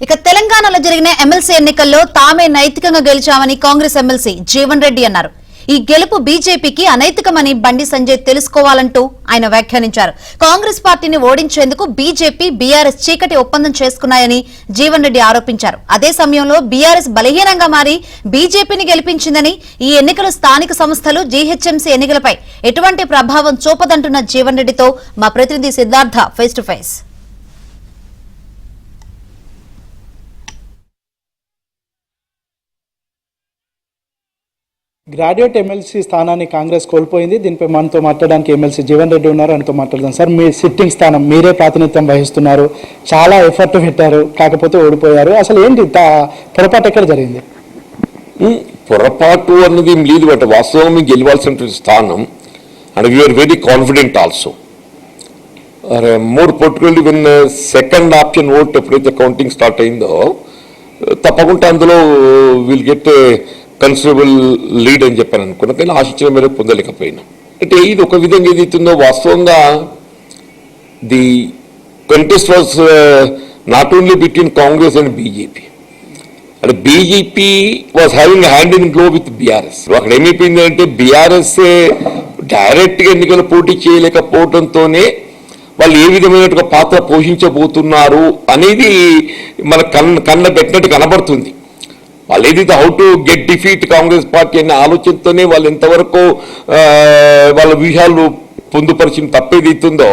ఇక తెలంగాణలో జరిగిన ఎమ్మెల్సీ ఎన్నికల్లో తామే నైతికంగా గెలిచామని కాంగ్రెస్ ఎమ్మెల్సీ జీవన్ రెడ్డి అన్నారు. ఈ గెలుపు బీజేపీకి అనైతికమని బండి సంజయ్ తెలుసుకోవాలంటూ ఆయన వ్యాఖ్యానించారు. కాంగ్రెస్ పార్టీని ఓడించేందుకు బీజేపీ బీఆర్ఎస్ చీకటి ఒప్పందం చేసుకున్నాయని జీవన్ రెడ్డి ఆరోపించారు. అదే సమయంలో బీఆర్ఎస్ బలహీనంగా మారి బీజేపీని గెలిపించిందని, ఈ ఎన్నికలు స్థానిక సంస్థలు జీహెచ్ఎంసీ ఎన్నికలపై ఎటువంటి ప్రభావం చూపదంటున్న జీవన్ రెడ్డితో మా ప్రతినిధి Siddhartha face to face. Graduate MLC స్థానాన్ని కాంగ్రెస్ కోల్పోయింది. దీనిపై మనతో మాట్లాడడానికి ఎమ్మెల్సీ జీవన్ రెడ్డి ఉన్నారు, ఆయనతో మాట్లాడదాం. సార్, మీ సిట్టింగ్ స్థానం, మీరే ప్రాతినిధ్యం వహిస్తున్నారు, చాలా ఎఫర్ట్ పెట్టారు, కాకపోతే ఓడిపోయారు. అసలు ఏంటి పొరపాటు ఎక్కడ జరిగింది? పొరపాటు అన్నది లేదు, బట్ వాస్తవం గెలవాల్సిన స్థానం. And we are very confident also. More particularly when second option vote ఎప్పుడైతే కౌంటింగ్ స్టార్ట్ అయిందో తప్పకుండా అందులో విల్ గెట్ కన్సిడరబుల్ లీడ్ అని చెప్పాను అనుకున్నా, కానీ ఆశించిన మేరకు పొందలేకపోయినా. అంటే ఇది ఒక విధంగా ఏదైతుందో వాస్తవంగా the contest was not only between Congress and BJP. అంటే BJP was having hand in glove with BRS. అక్కడ ఏమైపోయింది అంటే బీఆర్ఎస్ డైరెక్ట్గా ఎన్నికలు పోటీ చేయలేకపోవడంతోనే వాళ్ళు ఏ విధమైనటువంటి పాత్ర పోషించబోతున్నారు అనేది మన కన్న పెట్టినట్టు కనబడుతుంది. వాళ్ళు ఏదైతే how to get defeat Congress party అనే ఆలోచనతోనే వాళ్ళు ఎంతవరకు వాళ్ళ వ్యూహాలు పొందుపరిచిన తప్పేదైతుందో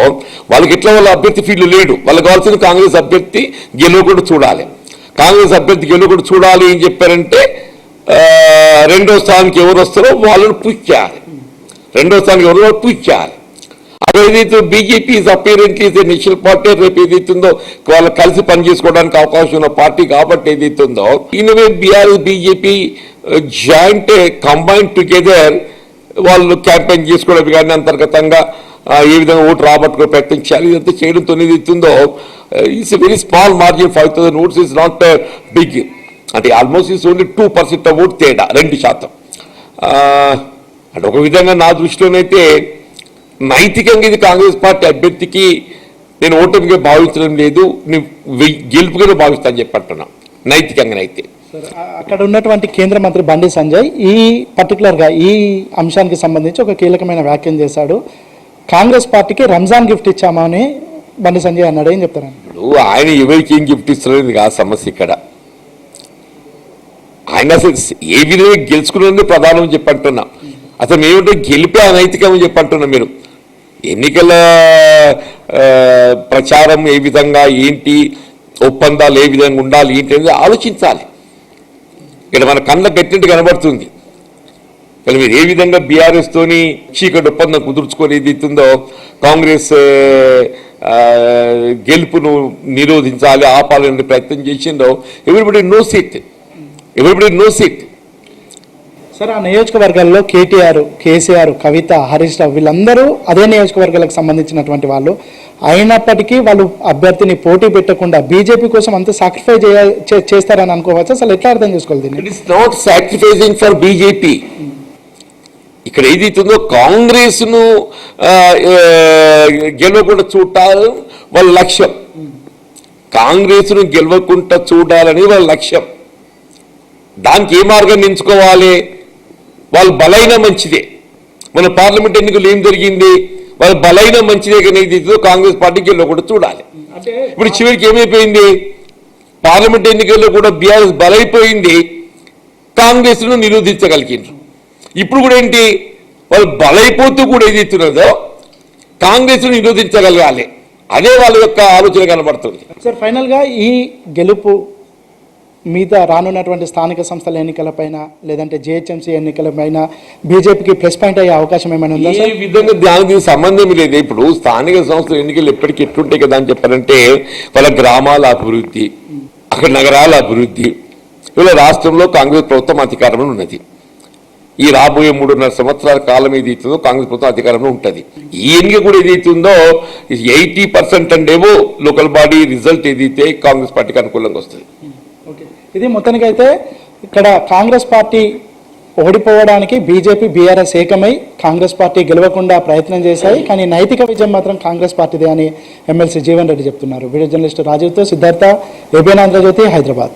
వాళ్ళకి ఎట్లా వాళ్ళ అభ్యర్థి ఫీల్డ్ లేడు. వాళ్ళకి కావాల్సిన కాంగ్రెస్ అభ్యర్థి గెలువకుండా చూడాలి. కాంగ్రెస్ అభ్యర్థి గెలువకుండా చూడాలి ఏం చెప్పారంటే రెండో స్థానానికి ఎవరు వస్తారో వాళ్ళని పుష్ చేయాలి. రెండో స్థానానికి ఎవరు పుష్ చేయాలి. ఏదైతే BJP is apparently is national party, రేపు ఏదైతుందో వాళ్ళు కలిసి పనిచేసుకోవడానికి అవకాశం ఉన్న పార్టీ కాబట్టి ఏదైతుందో ఇన్వే BRS BJP joint combined together వాళ్ళు క్యాంపెయిన్ చేసుకోవడం కానీ అంతర్గతంగా ఏ విధంగా ఓటు రాబట్టుకునే ప్రయత్నం చేయాలి. ఇదంతా చేయడంతో ఏదైతుందో it's very small margin, 5,000 votes is not big. అంటే almost is only 2% of vote తేడా, 2%. అంటే ఒక విధంగా నా దృష్టిలోనైతే నైతికంగా ఇది కాంగ్రెస్ పార్టీ అభ్యర్థికి నేను ఓటమిగా భావించడం లేదు, గెలుపుగానే భావిస్తాను చెప్పంటున్నా నైతికంగానైతే. అక్కడ ఉన్నటువంటి కేంద్ర మంత్రి బండి సంజయ్ ఈ పర్టికులర్గా ఈ అంశానికి సంబంధించి ఒక కీలకమైన వ్యాఖ్యం చేశాడు. కాంగ్రెస్ పార్టీకి రంజాన్ గిఫ్ట్ ఇచ్చామని బండి సంజయ్ అన్నాడు. ఏం చెప్తారు? ఇప్పుడు ఆయన ఎవరికి ఏం గిఫ్ట్ ఇస్తున్నది కాదు సమస్య ఇక్కడ. ఆయన అసలు ఏ విధంగా గెలుచుకున్నది ప్రధానం చెప్పంటున్నా. అసలు ఏమిటో గెలిపే అనైతికం అని చెప్పంటున్నా. మీరు ఎన్నికల ప్రచారం ఏ విధంగా ఏంటి, ఒప్పందాలు ఏ విధంగా ఉండాలి ఏంటి అనేది ఆలోచించాలి. ఇక్కడ మన కళ్ళ పెట్టినట్టు కనబడుతుంది. కానీ మీరు ఏ విధంగా బీఆర్ఎస్ తోని చీకటి ఒప్పందం కుదుర్చుకొని ఏది ఇస్తుందో కాంగ్రెస్ గెలుపును నిరోధించాలి, ఆపాలనే ప్రయత్నం చేసిందో ఎవ్రీబడి నోస్ ఇట్. సార్, ఆ నియోజకవర్గాల్లో కేటీఆర్, కేసీఆర్, కవిత, హరీష్ రావు వీళ్ళందరూ అదే నియోజకవర్గాలకు సంబంధించినటువంటి వాళ్ళు. అయినప్పటికీ వాళ్ళు అభ్యర్థిని పోటీ పెట్టకుండా బీజేపీ కోసం అంత సాక్రిఫైస్ చేస్తారని అనుకోవచ్చు. అసలు ఎట్లా అర్థం చేసుకోవాలి దీన్ని? It is not sacrificing for BJP. ఇక్కడ ఏదైతుందో కాంగ్రెస్ ను గెలవకుండా చూడాలి వాళ్ళ లక్ష్యం. కాంగ్రెస్ ను గెలవకుండా చూడాలని వాళ్ళ లక్ష్యం. దానికి ఏ మార్గాన్ని ఎంచుకోవాలి? వాళ్ళు బలైన మంచిదే. మన పార్లమెంట్ ఎన్నికలు ఏం జరిగింది? వాళ్ళు బలైన మంచిదే కానీ ఇది కాంగ్రెస్ పార్టీకి వెళ్ళకుండా చూడాలి. ఇప్పుడు చివరికి ఏమైపోయింది? పార్లమెంట్ ఎన్నికల్లో కూడా బీఆర్ఎస్ బలైపోయింది, కాంగ్రెస్ ను నిరోధించగలిగినారు. ఇప్పుడు కూడా ఏంటి, వాళ్ళు బలైపోతూ కూడా ఏది ఇస్తున్నదో కాంగ్రెస్ ను నిరోధించగలగాలి. అదే వాళ్ళ యొక్క ఆలోచన కనబడుతుంది. సార్, ఫైనల్ గా ఈ గెలుపు మీద రానున్నటువంటి స్థానిక సంస్థల ఎన్నికలపైన లేదంటే జిహెచ్ఎంసీ ఎన్నికలపైన బీజేపీకి ప్లస్ పాయింట్ అయ్యే అవకాశం ఏమైనా ఉందా? ఈ విధంగా దానికి సంబంధం లేదు. ఇప్పుడు స్థానిక సంస్థల ఎన్నికలు ఎప్పటికీ ఎట్లుంటాయి కదా అని చెప్పారంటే వాళ్ళ గ్రామాల అభివృద్ధి, అక్కడ నగరాల అభివృద్ధి. ఇవాళ రాష్ట్రంలో కాంగ్రెస్ ప్రభుత్వం అధికారంలో ఉన్నది. ఈ రాబోయే 3.5 సంవత్సరాల కాలం ఏదైతుందో కాంగ్రెస్ ప్రభుత్వం అధికారంలో ఉంటుంది. ఈ ఎన్నిక కూడా ఏదైతుందో 80% అంటేమో లోకల్ బాడీ రిజల్ట్ ఏదైతే కాంగ్రెస్ పార్టీకి అనుకూలంగా వస్తుంది. ఇది మొత్తానికైతే ఇక్కడ కాంగ్రెస్ పార్టీ ఓడిపోవడానికి బీజేపీ బీఆర్ఎస్ ఏకమై కాంగ్రెస్ పార్టీ గెలవకుండా ప్రయత్నం చేశాయి. కానీ నైతిక విజయం మాత్రం కాంగ్రెస్ పార్టీదే అని ఎమ్మెల్సీ జీవన్ రెడ్డి చెప్తున్నారు. వీడియో జర్నలిస్టు రాజీవ్తో సిద్ధార్థ, ఏబిఎన్ ఆంధ్రజ్యోతి, హైదరాబాద్.